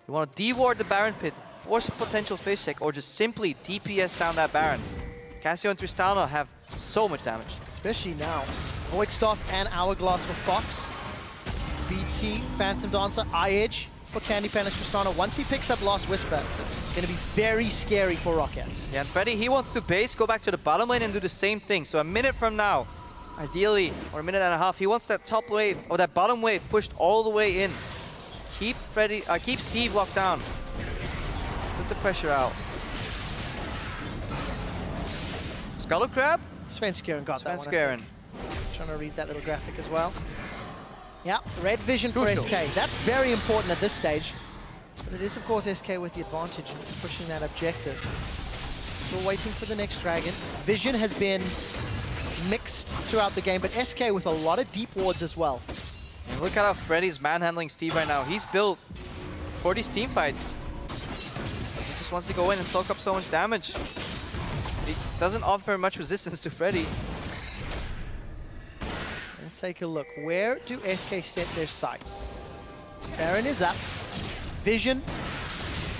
You want to deward the Baron pit, force a potential fish check, or just simply DPS down that Baron. Cassio and Tristana have so much damage. Especially now. Void Staff and Hourglass for Fox. BT, Phantom Dancer, Eye-Edge for Candy Pan and Tristana. Once he picks up Lost Whisper, going to be very scary for Rocket. Yeah, and Freddy, he wants to base, go back to the bottom lane and do the same thing. So a minute from now, ideally, or a minute and a half, he wants that top wave, or that bottom wave pushed all the way in. Keep Steve locked down. Put the pressure out. Scuttle Crab? Svenskeren got that one. Svenskeren. Trying to read that little graphic as well. Yeah, red vision for SK. That's very important at this stage. But it is, of course, SK with the advantage in pushing that objective. Still waiting for the next dragon. Vision has been mixed throughout the game, but SK with a lot of deep wards as well. And look at how Freddy's manhandling Steve right now. He's built for these team fights. He just wants to go in and soak up so much damage. He doesn't offer much resistance to Freddy. Let's take a look. Where do SK set their sights? Baron is up. Vision,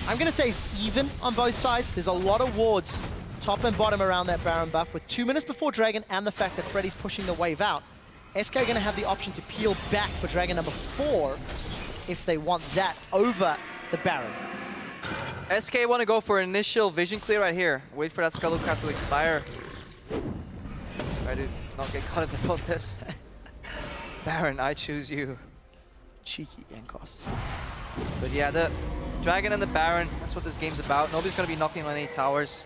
I'm going to say, is even on both sides. There's a lot of wards top and bottom around that Baron buff. With 2 minutes before Dragon and the fact that Freddy's pushing the wave out, SK are going to have the option to peel back for Dragon number 4 if they want that over the Baron. SK want to go for initial vision clear right here. Wait for that Scuttle Crab to expire. Try to not get caught in the process. Baron, I choose you. Cheeky Jankos. But yeah, the Dragon and the Baron, that's what this game's about. Nobody's going to be knocking on any towers.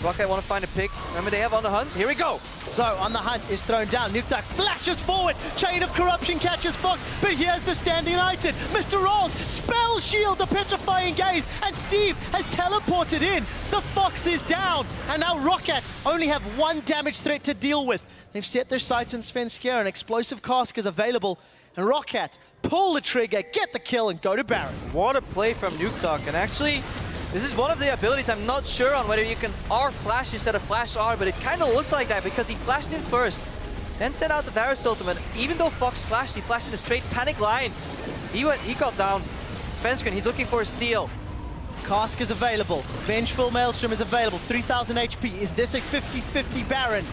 Rocket want to find a pick. Remember, they have On the Hunt. Here we go. So, On the Hunt is thrown down. Nuktak flashes forward. Chain of Corruption catches Fox. But here's the Stand United. Mr. Rolls, Spell Shield, the Petrifying Gaze. And Steve has teleported in. The Fox is down. And now Rocket only have one damage threat to deal with. They've set their sights on Svenskeren. An explosive cask is available. And Rocket pull the trigger, get the kill, and go to Baron. What a play from Nuktak. And actually, This is one of the abilities I'm not sure on whether you can R flash instead of flash R, but it kind of looked like that because he flashed in first, then sent out the Varus ultimate. Even though Fox flashed, he flashed in a straight panic line. He got down. Svenskeren, he's looking for a steal. Cask is available. Vengeful Maelstrom is available. 3,000 HP. Is this a 50-50 Baron?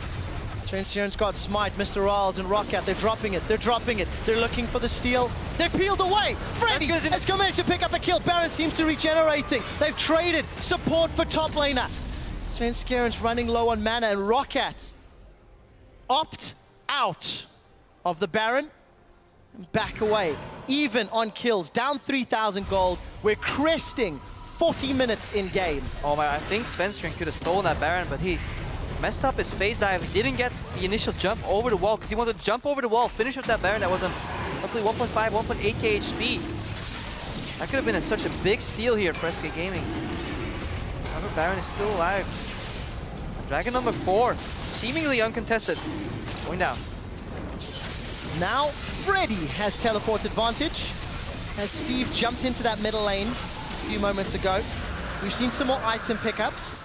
Svenskaren's got Smite, Mr. Riles, and Roccat. They're dropping it. They're dropping it. They're looking for the steal. They're peeled away. Freddy has come in to pick up a kill. Baron seems to be regenerating. They've traded support for top laner. Svenskaren's running low on mana, and Roccat opt out of the Baron and back away. Even on kills, down 3,000 gold. We're cresting 40 minutes in game. Oh my, I think Svenskeren could have stolen that Baron, but he messed up his phase dive. He didn't get the initial jump over the wall because he wanted to jump over the wall, finish with that Baron that was on roughly 1.5, 1.8k HP. That could have been such a big steal here for SK Gaming. Another Baron is still alive. Dragon number 4, seemingly uncontested, going down. Now Freddy has teleport advantage as Steve jumped into that middle lane a few moments ago. We've seen some more item pickups.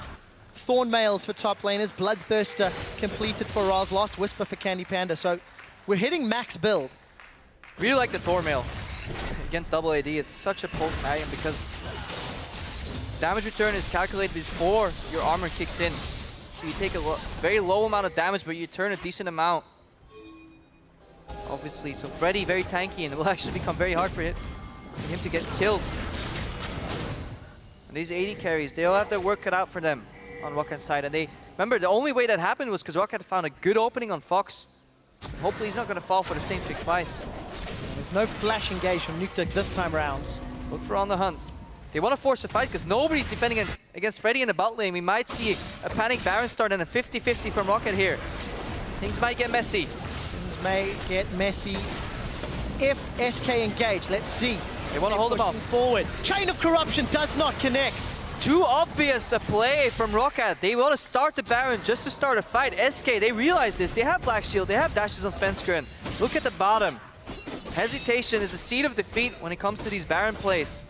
Thorn Mails for top laners, Bloodthirster completed for Raz, Lost Whisper for Candy Panda. So we're hitting max build. Really like the Thorn Mail against double AD. It's such a potent item because damage return is calculated before your armor kicks in. So you take a very low amount of damage, but you turn a decent amount. Obviously, so Freddy very tanky, and it will actually become very hard for him to get killed. And these AD carries, they'll have their work cut out for them on Rocket's side. And they remember the only way that happened was because Rocket found a good opening on Fox. Hopefully he's not going to fall for the same trick twice. There's no flash engage from Nukeduck this time around. Look for On the Hunt. They want to force a fight because nobody's defending against Freddy in the bot lane. We might see a panic Baron start and a 50-50 from Rocket here. Things might get messy. Things may get messy if SK engage. Let's see. They want to hold them off. Forward. Chain of Corruption does not connect. Too obvious a play from Rocket. They want to start the Baron just to start a fight. SK, they realize this. They have Black Shield. They have dashes on Svenskeren. Look at the bottom. Hesitation is the seed of defeat when it comes to these Baron plays.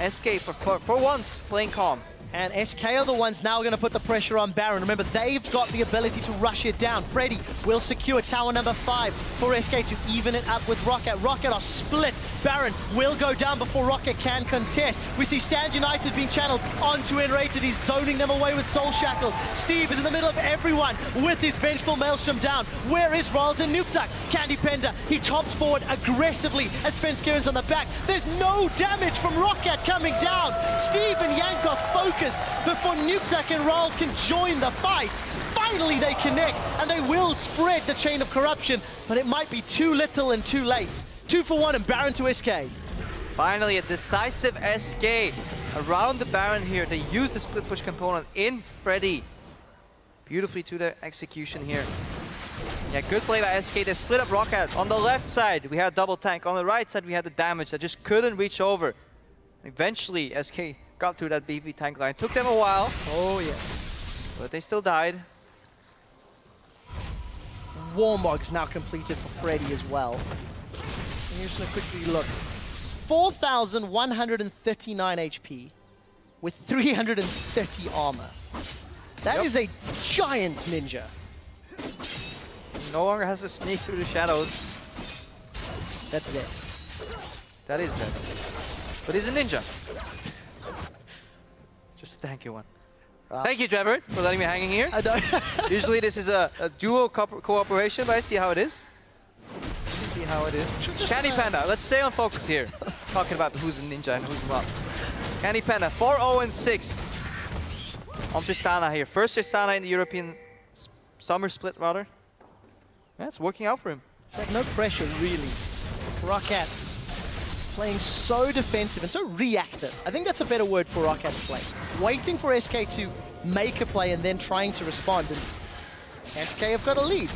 SK, for once, playing calm. And SK are the ones now going to put the pressure on Baron. Remember, they've got the ability to rush it down. Freddy will secure tower number 5 for SK to even it up with Rocket. Rocket are split. Baron will go down before Rocket can contest. We see Stand United being channeled onto Enrated. He's zoning them away with Soul Shackles. Steve is in the middle of everyone with his Vengeful Maelstrom down. Where is Riles and Nukeduck? Candy Panda, he tops forward aggressively as Svenskeren's on the back. There's no damage from Rocket coming down. Steve and Jankos focus before Nukeduck and Riles can join the fight. Finally they connect, and they will spread the Chain of Corruption, but it might be too little and too late. 2 for 1 and Baron to SK. Finally, a decisive SK around the Baron here. They use the split push component in Freddy. Beautifully to the execution here. Yeah, good play by SK. They split up Rocket. On the left side, we had double tank. On the right side, we had the damage that just couldn't reach over. Eventually, SK got through that beefy tank line. Took them a while. Oh, yes. But they still died. Warmog's now completed for Freddy as well. Here's a quickly look. 4,139 HP with 330 armor. That is a giant ninja. No longer has to sneak through the shadows. That's it. That is it. But he's a ninja. Just a tanky one. Thank you, Trevor, for letting me hanging here. I know. Usually this is a duo cooperation, but I see how it is. See how it is. Candy Panda, let's stay on focus here. Talking about who's a ninja and who's not. Candy Panda, 4-0-6 on Tristana here. First Tristana in the European summer split, rather. Yeah, it's working out for him. It's like no pressure, really. Rocket playing so defensive and so reactive. I think that's a better word for Rocket's play. Waiting for SK to make a play and then trying to respond. And SK have got a lead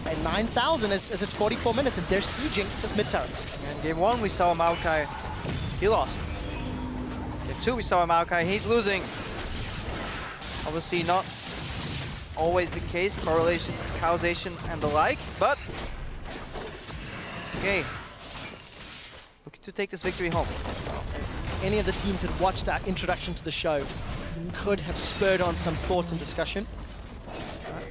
at 9,000 as it's 44 minutes and they're sieging this mid-turret. In game 1 we saw Maokai, he lost. Game 2 we saw Maokai, he's losing. Obviously not always the case, correlation, causation and the like, but SK looking to take this victory home. any of the teams had watched our introduction to the show, could have spurred on some thought and discussion.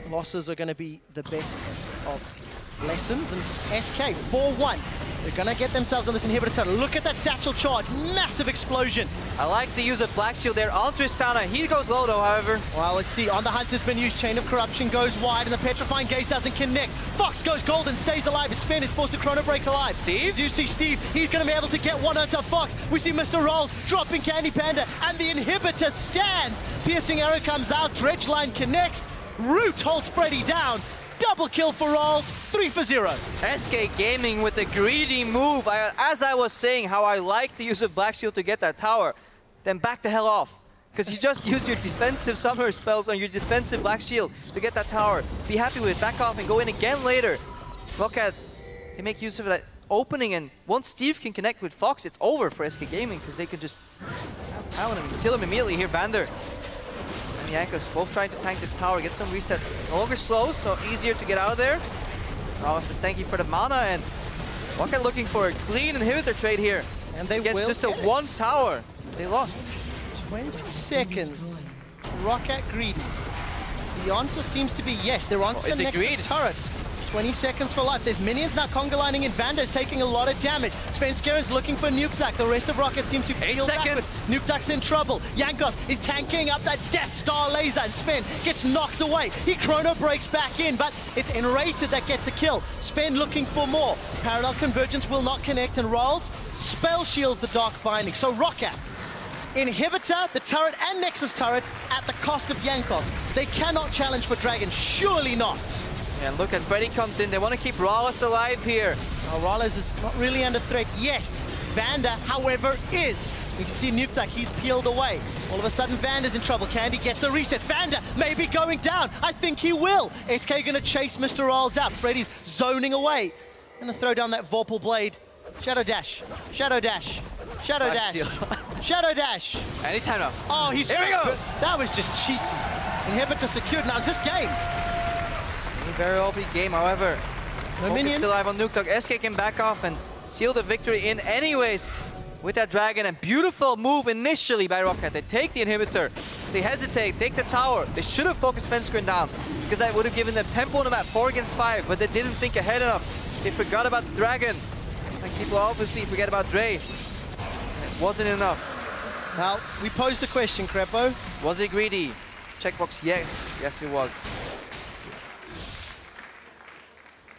Losses are going to be the best of lessons, and SK 4-1. They're going to get themselves on this inhibitor. Look at that satchel charge, massive explosion. I like the use of Black Shield there on Tristana. He goes low though, however. Well, let's see, on the hunt has been used, Chain of Corruption goes wide, and the Petrifying Gaze doesn't connect. Fox goes golden, stays alive, as Sven is forced to chrono break alive. Steve? Do you see Steve? He's going to be able to get one onto Fox. We see Mr. Rolls dropping Candy Panda, and the inhibitor stands. Piercing arrow comes out, Dredge line connects, Root holds Freddy down. Double kill for Rolls, 3-0. SK Gaming with the greedy move. As I was saying, how I like the use of Black Shield to get that tower, then back the hell off. Because you just use your defensive summoner spells on your defensive Black Shield to get that tower. Be happy with it, back off and go in again later. Look at, they make use of that opening, and once Steve can connect with Fox, it's over for SK Gaming, because they can just pound him and kill him immediately here. Vander and Jankos both trying to tank this tower, get some resets. No longer slow, so easier to get out of there. Ramos says thank you for the mana, and Rocket looking for a clean inhibitor trade here. And they gets will just get a one tower. They lost. 20 seconds. Rocket greedy. The answer seems to be yes. They're on to the next turrets. 20 seconds for life. There's minions now conga lining in. Vander's taking a lot of damage. Svenskaren's looking for Nuke Duck. The rest of Rocket seem to feel backwards. Nuke Duck's in trouble. Jankos is tanking up that Death Star laser, and Sven gets knocked away. He chrono breaks back in, but it's Enrated that gets the kill. Sven looking for more. Parallel Convergence will not connect, and Rolls spell shields the Dark Binding. So Rocket, Inhibitor, the turret, and Nexus turret at the cost of Jankos. They cannot challenge for Dragon, surely not. Yeah, look at Freddy comes in. They want to keep Rawless alive here. Rawless is not really under threat yet. Vander, however, is. You can see Nuke Duck, he's peeled away. All of a sudden, Vander's in trouble. Candy gets the reset. Vander may be going down. I think he will. SK gonna chase Mr. Rolls out. Freddy's zoning away. Gonna throw down that Vorpal Blade. Shadow Dash. Shadow Dash. Shadow Dash. Shadow Dash. Anytime now. Oh, he's... Here we go. That was just cheeky. Inhibitor secured. Now, is this game? Very OP game, however. No minions. Still alive on Nuke Duck. SK can back off and seal the victory in anyways with that Dragon. And beautiful move initially by Rocket. They take the inhibitor. They hesitate, take the tower. They should have focused Fenscreen down, because that would have given them tempo on the map, 4 against 5, but they didn't think ahead enough. They forgot about the Dragon. Like people obviously forget about Dre. It wasn't enough. Now, we posed the question, Crepo. Was he greedy? Checkbox, yes. Yes, it was.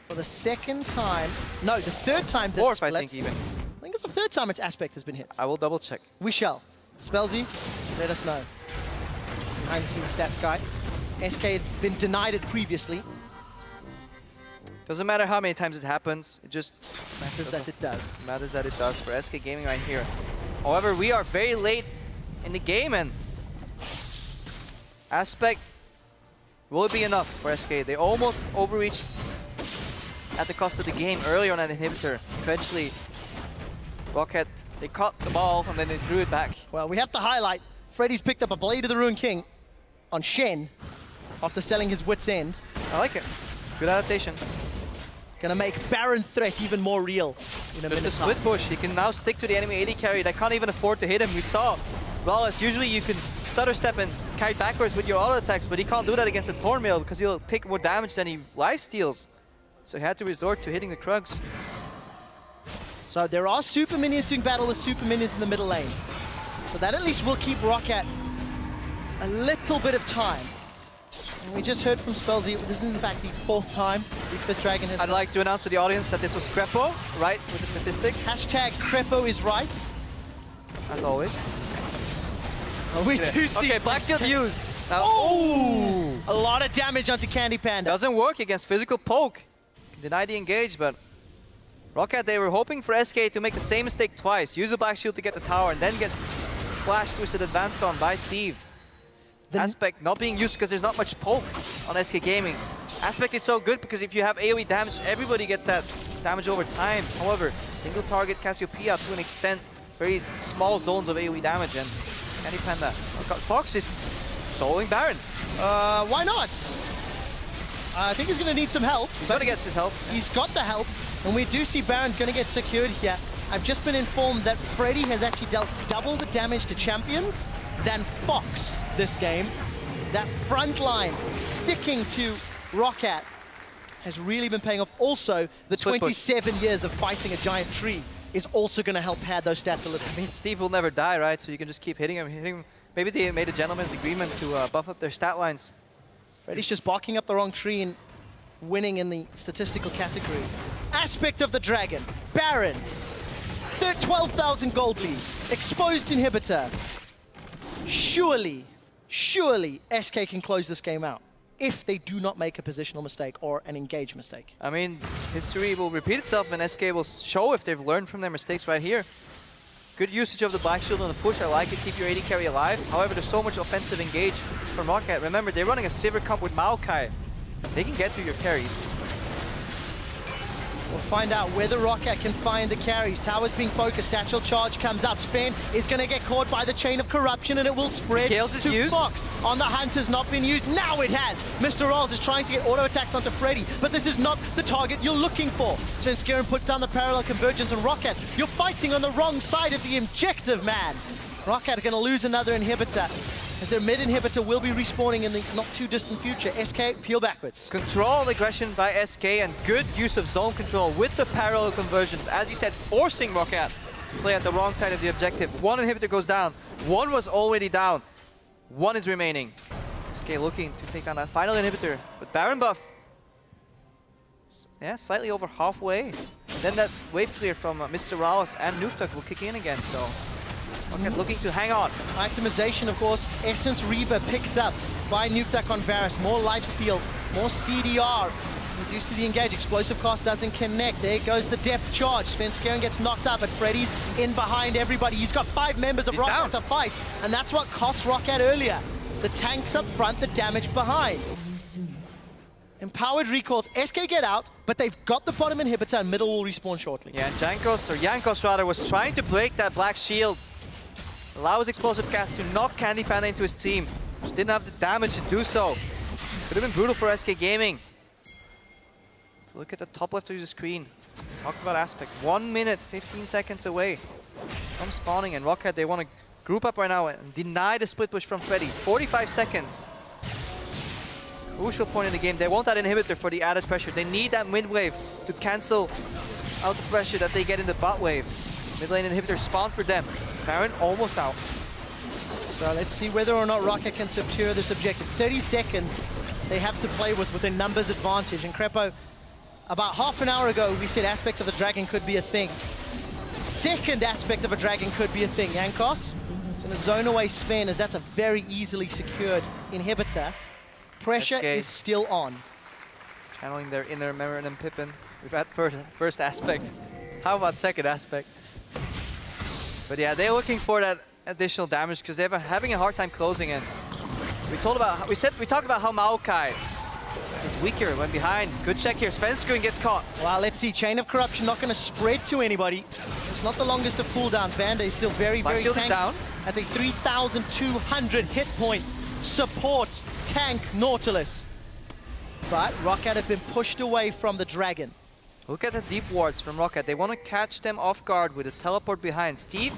For the second time, no, the third time this Fourth, splits. I think even. I think it's the third time its aspect has been hit. I will double check. We shall. Spellsy, let us know. Behind the scenes stats guy. SK had been denied it previously. Doesn't matter how many times it happens, it just matters that it does. Matters that it does for SK Gaming right here. However, we are very late in the game, and aspect will be enough for SK. They almost overreached at the cost of the game earlier on an inhibitor. Eventually, Rocket, they caught the ball and then they threw it back. Well, we have to highlight, Freddy's picked up a Blade of the Ruined King on Shen after selling his wit's end. I like it. Good adaptation. Gonna make Baron threat even more real in a minute. Just a split push. He can now stick to the enemy AD carry. They can't even afford to hit him. We saw Rawless, usually you can stutter step and carry backwards with your auto attacks, but he can't do that against a Thornmail because he'll take more damage than he lifesteals. So he had to resort to hitting the Krugs. So there are super minions doing battle with super minions in the middle lane. So that at least will keep Rocket a little bit of time. And we just heard from Spellsy, this is in fact the 4th time the 5th Dragon has... I'd like to announce to the audience that this was Crepo, right, with the statistics. Hashtag Crepo is right. As always. Oh, we do see... Okay, Black Shield used. Now, oh! A lot of damage onto Candy Panda. Doesn't work against physical poke. Deny the engage, but Rocket, they were hoping for SK to make the same mistake twice. Use the Black Shield to get the tower and then get flash twisted advanced on by Steve. Aspect not being used because there's not much poke on SK Gaming. Aspect is so good because if you have AoE damage, everybody gets that damage over time. However, single target Cassiopeia to an extent, very small zones of AoE damage, and Candy Panda. Fox is soloing Baron. Why not? I think he's going to need some help. He's going to get his help. He's got the help, and we do see Baron's going to get secured here. I've just been informed that Freddy has actually dealt double the damage to champions than Fox this game. That front line sticking to ROC has really been paying off. Also, the 27 years of fighting a giant tree is also going to help pad those stats a little. I mean, Steve will never die, right? So you can just keep hitting him. Maybe they made a gentleman's agreement to buff up their stat lines. Freddy's just barking up the wrong tree and winning in the statistical category. Aspect of the Dragon, Baron, 12,000 gold lead, exposed inhibitor. Surely SK can close this game out if they do not make a positional mistake or an engage mistake. I mean, history will repeat itself and SK will show if they've learned from their mistakes right here. Good usage of the Black Shield on the push, I like it, keep your AD carry alive. However, there's so much offensive engage from ROC. Remember, they're running a Sivir comp with Maokai. They can get through your carries. We'll find out whether ROC can find the carries. Tower's being focused, Satchel Charge comes out. Sven is going to get caught by the Chain of Corruption and it will spread to Fox. On the Hunt has not been used, now it has! Mr. Rolls is trying to get auto attacks onto Freddy, but this is not the target you're looking for. Sven Skiren puts down the parallel convergence on ROC. You're fighting on the wrong side of the objective, man! ROC are going to lose another inhibitor, as their mid inhibitor will be respawning in the not too distant future. SK, peel backwards. Controlled aggression by SK and good use of zone control with the parallel conversions. As you said, forcing ROC to play at the wrong side of the objective. One inhibitor goes down, one was already down, one is remaining. SK looking to take down that final inhibitor, but Baron buff, yeah, slightly over halfway. And then that wave clear from Mr. Raos and Nukeduck will kick in again, so ROC looking to hang on. Itemization, of course, Essence Reaver picked up by Nukeduck on Varus. More lifesteal, more CDR. Reduced to the engage, explosive cost doesn't connect. There goes the depth charge. Sven Skiren gets knocked up, but Freddy's in behind everybody. He's got 5 members of ROC to fight, and that's what cost ROC earlier. The tanks up front, the damage behind. Empowered recalls, SK get out, but they've got the bottom inhibitor and middle will respawn shortly. Yeah, and Jankos rather, was trying to break that Black Shield. Allow his explosive cast to knock Candy Panda into his team. Just didn't have the damage to do so. Could have been brutal for SK Gaming. Look at the top left of the screen. Talk about Aspect. 1 minute, 15 seconds away from spawning, and ROC, they want to group up right now and deny the split push from Freddy. 45 seconds. Crucial point in the game. They want that inhibitor for the added pressure. They need that mid wave to cancel out the pressure that they get in the bot wave. Mid lane inhibitor spawned for them. Baron almost out. So let's see whether or not ROC can secure this objective. 30 seconds they have to play with a numbers advantage. And Crepo, about half an hour ago, we said Aspect of the Dragon could be a thing. Second Aspect of a Dragon could be a thing. Jankos is going to zone away Sven, as that's a very easily secured inhibitor. Pressure is still on. Channeling their inner Marin and Pippin. We've had first Aspect. How about second Aspect? But yeah, they're looking for that additional damage because they're having a hard time closing in. We talked about how Maokai is weaker when behind. Good check here. Sven Skiren gets caught. Well, let's see. Chain of Corruption not going to spread to anybody. It's not the longest of cooldowns. Vanda is still very tanky. Down. That's a 3,200 hit point support tank Nautilus. But ROC have been pushed away from the Dragon. Look at the deep wards from ROC. They want to catch them off guard with a teleport behind. Steve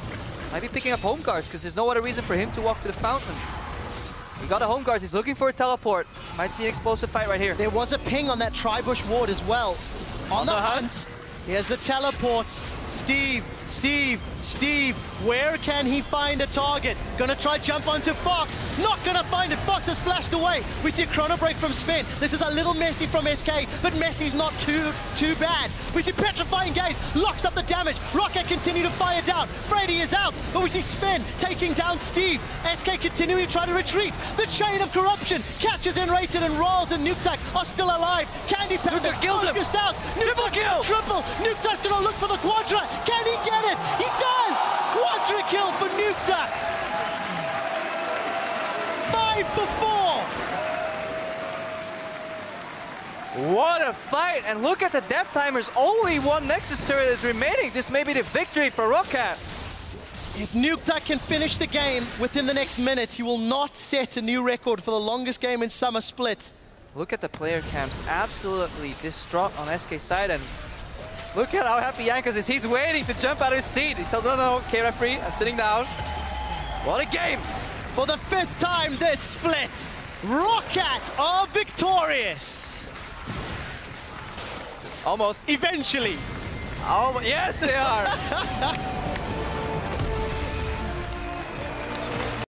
might be picking up home guards because there's no other reason for him to walk to the fountain. He got a home guards. He's looking for a teleport. Might see an explosive fight right here. There was a ping on that Tribush ward as well. On the hunt. Here's the teleport. Steve, where can he find a target? Gonna try jump onto Fox. Not gonna find it. Fox has flashed away. We see a chrono break from Sven. This is a little messy from SK, but messy's not too bad. We see Petrifying Gaze locks up the damage. ROC continue to fire down. Freddy is out, but we see Sven taking down Steve. SK continuing to try to retreat. The Chain of Corruption catches Enrated, and Rawls and Nukeduck are still alive. Candy Panda kills him. Out. Triple kill. Nukeduck's gonna look for the Quadra. Can he get it? He does! Quadra kill for Nukeduck! 5 for 4! What a fight! And look at the death timers. Only one Nexus turret is remaining. This may be the victory for ROC. If Nukeduck can finish the game within the next minute, he will not set a new record for the longest game in Summer Split. Look at the player camps. Absolutely distraught on SK side, and Look at how happy Jankos is. He's waiting to jump out of his seat. He tells, no, okay, referee, I'm sitting down. What a game. For the 5th time this split, ROC are victorious. Almost. Eventually. Oh, yes, they are.